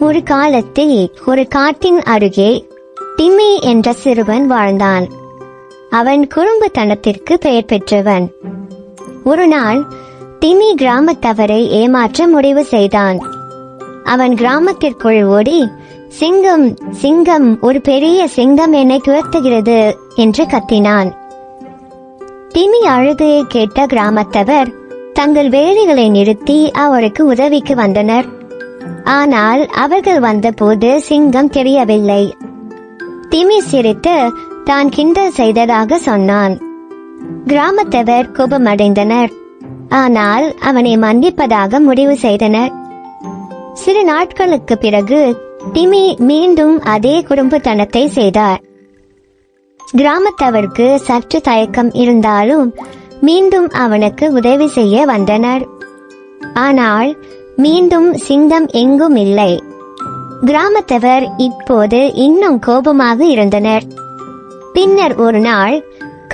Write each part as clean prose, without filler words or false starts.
ஒரு காலத்தில் ஒரு காட்டின் அருகே டிமி என்ற சிறுவன் வாழ்ந்தான். அவன் குறும்புத்தனத்திற்கு பெயர் பெற்றவன். ஒரு நாள் டிமி கிராமத்தவரை ஏமாற்ற முடிவு செய்தான். அவன் கிராமத்திற்குள் ஓடி, சிங்கம் சிங்கம், ஒரு பெரிய சிங்கம் என்னை துரத்துகிறது என்று கத்தினான். டிமி அழுகையை கேட்ட கிராமத்தவர் தங்கள் வேலைகளை நிறுத்தி அவருக்கு உதவிக்கு வந்தனர். ஆனால் அவர்கள் வந்தபோது சிங்கம் தெரியவில்லை. டிமி சிரித்து தான் கிண்டல் செய்ததாக சொன்னான். கிராமத்தவர் கோபமடைந்தனர். ஆனால் அவனை மன்னிப்பதாக முடிவு செய்தனர். சில நாட்களுக்கு பிறகு டிமி மீண்டும் அதே குறும்புத்தனத்தை செய்தார். கிராமத்தவருக்கு சற்று தயக்கம் இருந்தாலும் மீண்டும் அவனுக்கு உதவி செய்ய வந்தனர். ஆனால் மீண்டும் சிங்கம் எங்கும் இல்லை. கிராமத்தவர் இப்போது இன்னும் கோபமாக இருந்தனர். பின்னர் ஒரு நாள்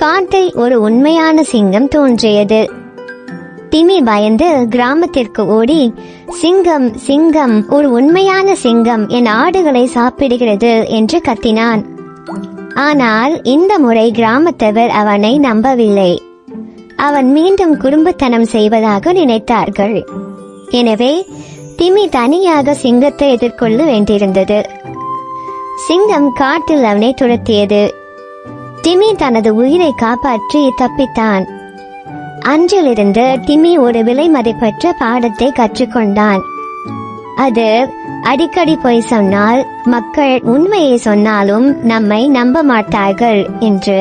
காட்டில் ஒரு உண்மையான சிங்கம் தோன்றியது. டிமி பயந்து கிராமத்திற்கு ஓடி, சிங்கம் சிங்கம், ஒரு உண்மையான சிங்கம் என் ஆடுகளை சாப்பிடுகிறது என்று கத்தினான். ஆனால் இந்த முறை கிராமத்தவர் அவனை நம்பவில்லை. அவன் மீண்டும் குறும்புத்தனம் செய்வதாக நினைத்தார்கள். எனவே டிமி தனியாக சிங்கத்தை எதிர்கொள்ள வேண்டியிருந்தது. சிங்கம் காட்டில் அவனை துரத்தியது. டிமி தனது உயிரை காப்பாற்றி தப்பித்தான். அன்றிலிருந்து டிமி ஒரு விலை மதிப்பற்ற பாடத்தை கற்றுக்கொண்டான். அது அடிக்கடி பொய் சொன்னால் மக்கள் உண்மையை சொன்னாலும் நம்மை நம்ப மாட்டார்கள் என்று.